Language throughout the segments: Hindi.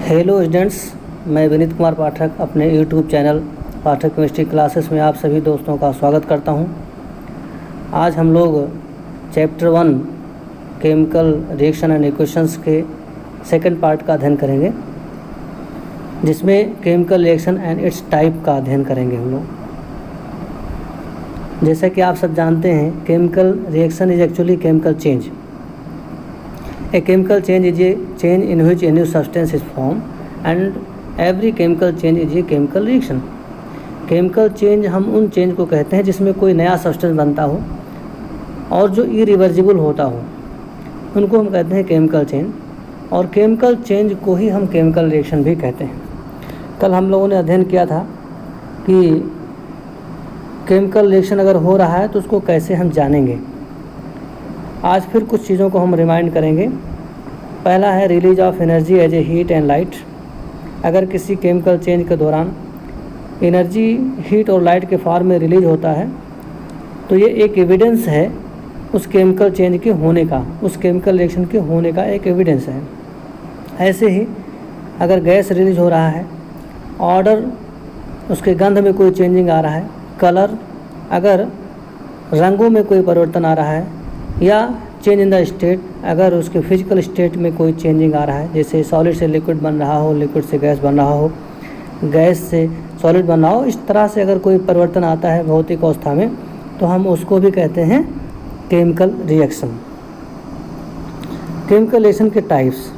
हेलो स्टूडेंट्स, मैं विनीत कुमार पाठक अपने यूट्यूब चैनल पाठक केमिस्ट्री क्लासेस में आप सभी दोस्तों का स्वागत करता हूं। आज हम लोग chapter 1 chemical reaction and equations के सेकंड पार्ट का अध्ययन करेंगे, जिसमें chemical reaction and it's type का अध्ययन करेंगे हम लोग। जैसा कि आप सब जानते हैं, chemical reaction is actually chemical change. A chemical change is a change in which a new substance is formed, and every chemical change is a chemical reaction. Chemical change हम उन चेंज को कहते हैं जिसमें कोई नया सब्सटेंस बनता हो और जो इरिवर्जिबल होता हो, उनको हम कहते हैं केमिकल चेंज। और केमिकल चेंज को ही हम केमिकल रिएक्शन भी कहते हैं। कल हम लोगों ने अध्ययन किया था कि केमिकल रिएक्शन अगर हो रहा है तो उसको कैसे हम जानेंगे। आज फिर कुछ चीज़ों को हम रिमाइंड करेंगे। पहला है release of energy as a heat and light. अगर किसी केमिकल चेंज के दौरान एनर्जी हीट और लाइट के फॉर्म में रिलीज होता है तो ये एक एविडेंस है उस केमिकल चेंज के होने का, उस केमिकल रिएक्शन के होने का एक एविडेंस है। ऐसे ही अगर गैस रिलीज हो रहा है, ऑर्डर उसके गंध में कोई चेंजिंग आ रहा है, कलर अगर रंगों में कोई परिवर्तन आ रहा है, या चेंज इन द स्टेट अगर उसके फिजिकल स्टेट में कोई चेंजिंग आ रहा है, जैसे सॉलिड से लिक्विड बन रहा हो, लिक्विड से गैस बन रहा हो, गैस से सॉलिड बन रहा हो, इस तरह से अगर कोई परिवर्तन आता है भौतिक अवस्था में तो हम उसको भी कहते हैं केमिकल रिएक्शन। केमिकल रिएक्शन के types,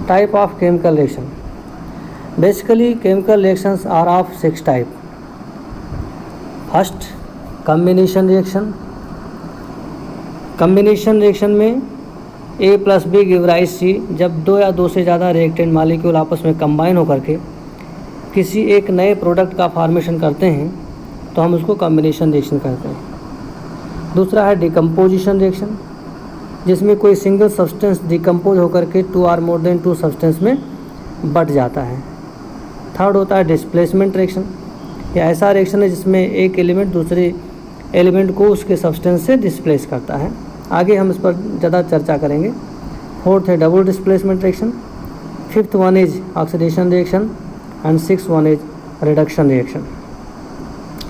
type of chemical reaction. Basically chemical reactions are of 6 type. First, combination reaction. Combination reaction में A + B give rise C। जब दो या दो से ज़्यादा रिएक्टेंट मॉलिक्यूल आपस में कंबाइन होकर के किसी एक नए प्रोडक्ट का फॉर्मेशन करते हैं तो हम उसको कॉम्बिनेशन रिएक्शन कहते हैं। दूसरा है डिकम्पोजिशन रिएक्शन, जिसमें कोई सिंगल सब्सटेंस डिकम्पोज होकर के 2 और मोर देन 2 सब्सटेंस में बट जाता है। थर्ड होता है डिस्प्लेसमेंट रिएक्शन। यह ऐसा रिएक्शन है जिसमें एक एलिमेंट दूसरे एलिमेंट को उसके सब्सटेंस से डिस्प्लेस करता है। आगे हम इस पर ज़्यादा चर्चा करेंगे। फोर्थ है double displacement reaction. Fifth one is oxidation reaction and six one is reduction reaction.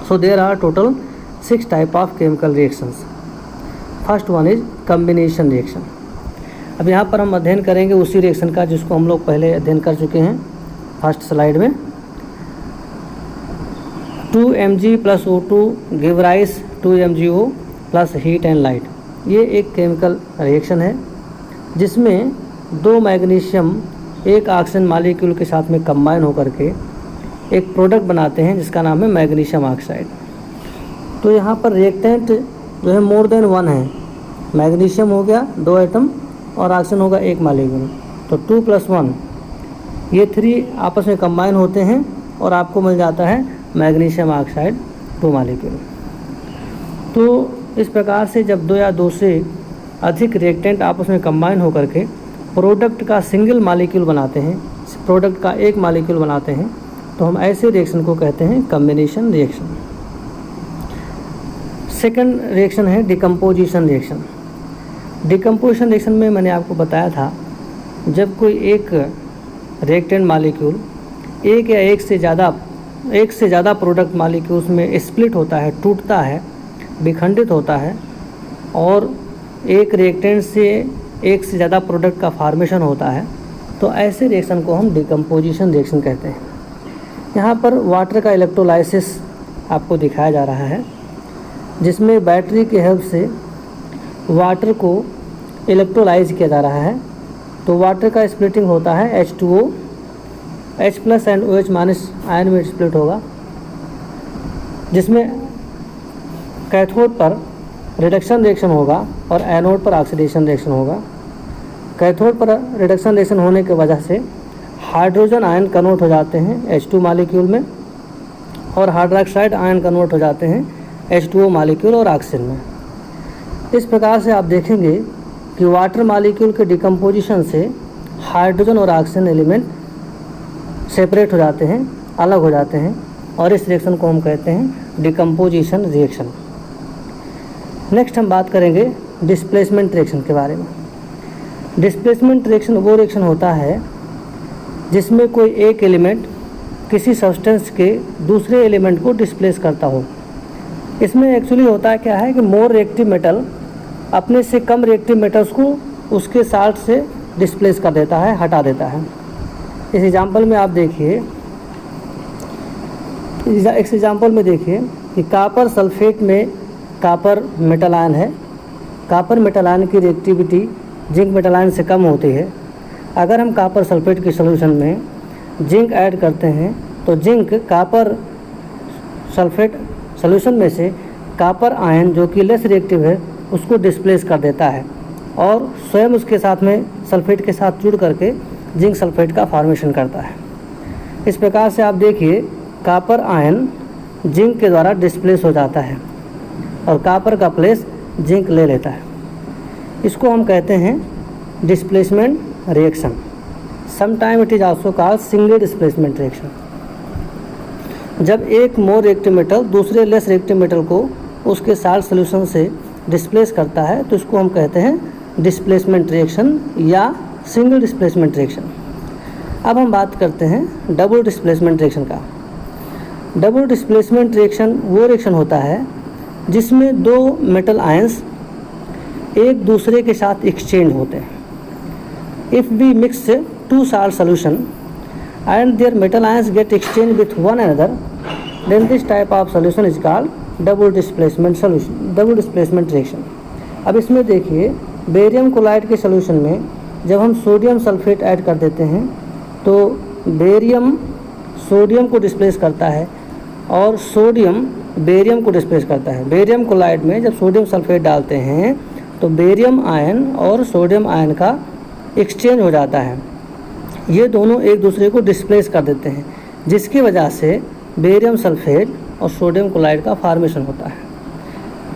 So there are total 6 type of chemical reactions. First one is combination reaction. अब यहाँ पर हम अध्ययन करेंगे उसी रिएक्शन का जिसको हम लोग पहले अध्ययन कर चुके हैं फर्स्ट स्लाइड में। 2 mg + O2 give rise 2 MgO + heat and light. ये एक केमिकल रिएक्शन है जिसमें 2 मैग्नीशियम एक ऑक्सीजन मॉलिक्यूल के साथ में कंबाइन होकर के एक प्रोडक्ट बनाते हैं जिसका नाम है मैग्नीशियम ऑक्साइड। तो यहाँ पर रिएक्टेंट जो है मोर देन 1 है। मैग्नीशियम हो गया 2 एटम और ऑक्सीजन होगा 1 मॉलिक्यूल, तो 2 + 1 ये 3 आपस में कंबाइन होते हैं और आपको मिल जाता है मैग्नीशियम ऑक्साइड 2 मॉलिक्यूल। तो इस प्रकार से जब 2 या 2 से अधिक रिएक्टेंट आपस में कंबाइन होकर के प्रोडक्ट का सिंगल मॉलिक्यूल बनाते हैं, प्रोडक्ट का एक मॉलिक्यूल बनाते हैं, तो हम ऐसे रिएक्शन को कहते हैं कॉम्बिनेशन रिएक्शन। सेकंड रिएक्शन है डिकम्पोजिशन रिएक्शन। डिकम्पोजिशन रिएक्शन में मैंने आपको बताया था, जब कोई एक रिएक्टेंट मॉलिक्यूल एक या एक से ज़्यादा प्रोडक्ट मॉलिक्यूल्स में स्प्लिट होता है, टूटता है, विखंडित होता है और एक रिएक्टेंट से एक से ज़्यादा प्रोडक्ट का फॉर्मेशन होता है, तो ऐसे रिएक्शन को हम डिकम्पोजिशन रिएक्शन कहते हैं। यहाँ पर वाटर का इलेक्ट्रोलाइसिस आपको दिखाया जा रहा है, जिसमें बैटरी की हेल्प से वाटर को इलेक्ट्रोलाइज किया जा रहा है। तो वाटर का स्प्लिटिंग होता है H2O, H+ and OH- ion में स्प्लिट होगा, जिसमें कैथोड पर रिडक्शन रिएक्शन होगा और एनोड पर ऑक्सीडेशन रिएक्शन होगा। कैथोड पर रिडक्शन रिएक्शन होने की वजह से हाइड्रोजन आयन कन्वर्ट हो जाते हैं H2 मॉलिक्यूल में और हाइड्रोक्साइड आयन कन्वर्ट हो जाते हैं H2O मॉलिक्यूल और ऑक्सीजन में। इस प्रकार से आप देखेंगे कि वाटर मॉलिक्यूल के डिकम्पोजिशन से हाइड्रोजन और ऑक्सीजन एलिमेंट सेपरेट हो जाते हैं, अलग हो जाते हैं, और इस रिएक्शन को हम कहते हैं डिकम्पोजिशन रिएक्शन। नेक्स्ट हम बात करेंगे डिस्प्लेसमेंट रिएक्शन के बारे में। डिस्प्लेसमेंट रिएक्शन वो रिएक्शन होता है जिसमें कोई एक एलिमेंट किसी सब्सटेंस के दूसरे एलिमेंट को डिस्प्लेस करता हो। इसमें एक्चुअली होता क्या है कि मोर रिएक्टिव मेटल अपने से कम रिएक्टिव मेटल्स को उसके साल्ट से डिस्प्लेस कर देता है, हटा देता है। इस एग्जांपल में आप देखिए, इस एग्जांपल में देखिए कि कापर सल्फेट में कापर मेटल आयन है। कापर मेटल आयन की रिएक्टिविटी जिंक मेटल आयन से कम होती है। अगर हम कापर सल्फेट के सॉल्यूशन में जिंक ऐड करते हैं तो जिंक कापर सल्फेट सॉल्यूशन में से कापर आयन जो कि लेस रिएक्टिव है उसको डिस्प्लेस कर देता है और स्वयं उसके साथ में सल्फेट के साथ जुड़ करके जिंक सल्फेट का फॉर्मेशन करता है। इस प्रकार से आप देखिए कापर आयन जिंक के द्वारा डिस्प्लेस हो जाता है और कापर का प्लेस जिंक ले लेता है। इसको हम कहते हैं displacement reaction. Sometime it is also called single displacement reaction. जब एक मोर रिएक्टिव मेटल दूसरे लेस रिएक्टिव मेटल को उसके साल्ट सॉल्यूशन से डिस्प्लेस करता है तो इसको हम कहते हैं डिस्प्लेसमेंट रिएक्शन या सिंगल डिस्प्लेसमेंट रिएक्शन। अब हम बात करते हैं डबल डिस्प्लेसमेंट रिएक्शन का। डबल डिस्प्लेसमेंट रिएक्शन वो रिएक्शन होता है जिसमें दो मेटल आयंस एक दूसरे के साथ एक्सचेंज होते हैं। If we mix two salt solution and their metal ions get exchanged with one another, then this type of solution is called double displacement solution, double displacement reaction। अब इसमें देखिए बेरियम क्लोराइड के सॉल्यूशन में जब हम सोडियम सल्फेट ऐड कर देते हैं तो बेरियम सोडियम को डिस्प्लेस करता है और सोडियम बेरियम को डिस्प्लेस करता है। बेरियम क्लोराइड में जब सोडियम सल्फेट डालते हैं तो बेरियम आयन और सोडियम आयन का एक्सचेंज हो जाता है। ये दोनों एक दूसरे को डिस्प्लेस कर देते हैं जिसकी वजह से बेरियम सल्फेट और सोडियम क्लोराइड का फॉर्मेशन होता है।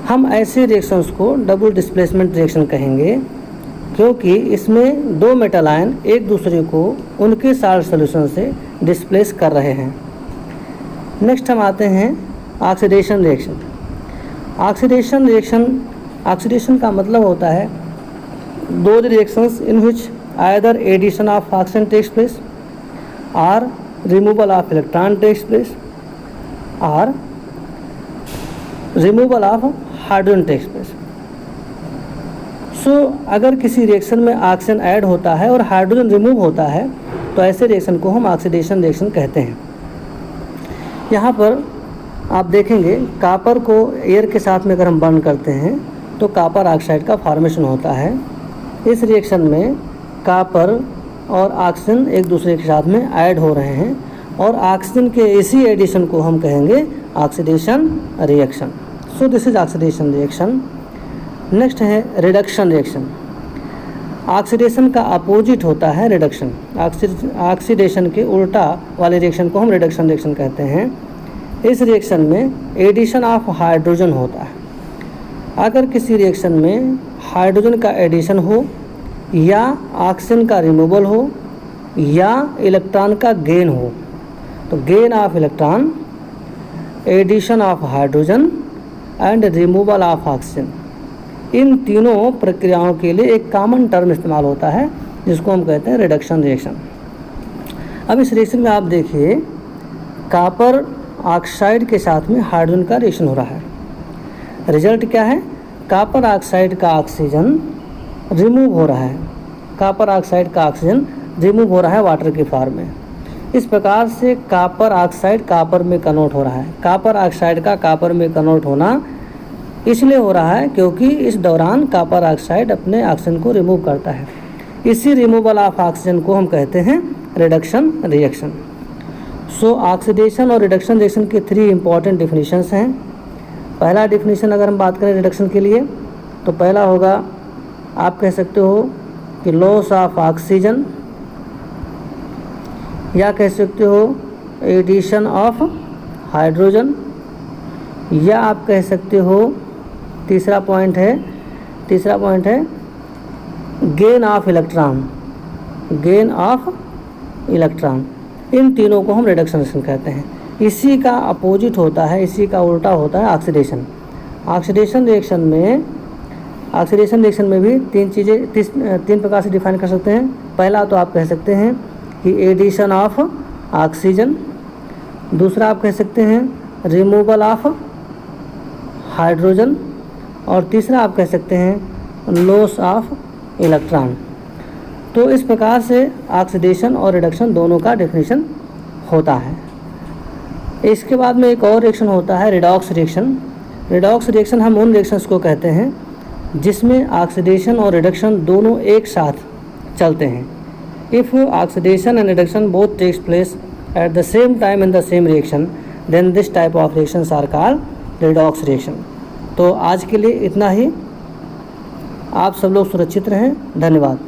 हम ऐसे रिएक्शंस को डबल डिस्प्लेसमेंट रिएक्शन कहेंगे क्योंकि इसमें दो मेटल आयन एक दूसरे को उनके साल्ट सॉल्यूशन से डिस्प्लेस कर रहे हैं। नेक्स्ट हम आते हैं ऑक्सीडेशन रिएक्शन। ऑक्सीडेशन का मतलब होता है दो reactions in which either addition of oxygen takes place or removal of electron takes place or removal of hydrogen takes place। अगर किसी रिएक्शन में ऑक्सीजन ऐड होता है और हाइड्रोजन रिमूव होता है तो ऐसे रिएक्शन को हम ऑक्सीडेशन रिएक्शन कहते हैं। यहाँ पर आप देखेंगे कापर को एयर के साथ में अगर हम बर्न करते हैं तो कापर ऑक्साइड का फॉर्मेशन होता है। इस रिएक्शन में कापर और ऑक्सीजन एक दूसरे के साथ में ऐड हो रहे हैं और ऑक्सीजन के इसी एडिशन को हम कहेंगे oxidation reaction. So this is oxidation reaction. Next है रिडक्शन रिएक्शन। ऑक्सीडेशन का अपोजिट होता है रिडक्शन। ऑक्सीडेशन के उल्टा वाले रिएक्शन को हम रिडक्शन रिएक्शन कहते हैं। इस रिएक्शन में एडिशन ऑफ हाइड्रोजन होता है। अगर किसी रिएक्शन में हाइड्रोजन का एडिशन हो या ऑक्सीजन का रिमूवल हो या इलेक्ट्रॉन का गेन हो तो gain of electron, addition of hydrogen and removal of oxygen, इन तीनों प्रक्रियाओं के लिए एक कॉमन टर्म इस्तेमाल होता है जिसको हम कहते हैं रिडक्शन रिएक्शन। अब इस रिएक्शन में आप देखिए कापर ऑक्साइड के साथ में हाइड्रोजन का रिएक्शन हो रहा है। रिजल्ट क्या है? कापर ऑक्साइड का ऑक्सीजन रिमूव हो रहा है। कापर ऑक्साइड का ऑक्सीजन रिमूव हो रहा है वाटर के फॉर्म में। इस प्रकार से कापर ऑक्साइड कापर में कन्वर्ट हो रहा है। कापर ऑक्साइड का कापर में कन्वर्ट होना इसलिए हो रहा है क्योंकि इस दौरान कापर ऑक्साइड अपने ऑक्सीजन को रिमूव करता है। इसी रिमूवल ऑफ ऑक्सीजन को हम कहते हैं रिडक्शन रिएक्शन। सो ऑक्सीडेशन और रिडक्शन रिएक्शन के 3 इंपॉर्टेंट डिफिनीशंस हैं। पहला डिफिनीशन अगर हम बात करें रिडक्शन के लिए तो पहला होगा, आप कह सकते हो कि लॉस ऑफ ऑक्सीजन, या कह सकते हो एडिशन ऑफ हाइड्रोजन, या आप कह सकते हो तीसरा पॉइंट है गेन ऑफ इलेक्ट्रॉन। इन तीनों को हम रिडक्शन रिएक्शन कहते हैं। इसी का अपोजिट होता है, इसी का उल्टा होता है ऑक्सीडेशन। ऑक्सीडेशन रिएक्शन में भी 3 प्रकार से डिफाइन कर सकते हैं। पहला तो आप कह सकते हैं कि एडिशन ऑफ ऑक्सीजन, दूसरा आप कह सकते हैं रिमूवल ऑफ हाइड्रोजन, और तीसरा आप कह सकते हैं लॉस ऑफ इलेक्ट्रॉन। तो इस प्रकार से ऑक्सीडेशन और रिडक्शन दोनों का डेफिनेशन होता है। इसके बाद में एक और रिएक्शन होता है रिडॉक्स रिएक्शन। रिडॉक्स रिएक्शन हम उन रिएक्शंस को कहते हैं जिसमें ऑक्सीडेशन और रिडक्शन दोनों एक साथ चलते हैं। If oxidation and reduction both takes place at the same time in the same reaction, then this type of reactions are called redox reaction. तो आज के लिए इतना ही। आप सब लोग सुरक्षित रहें। धन्यवाद।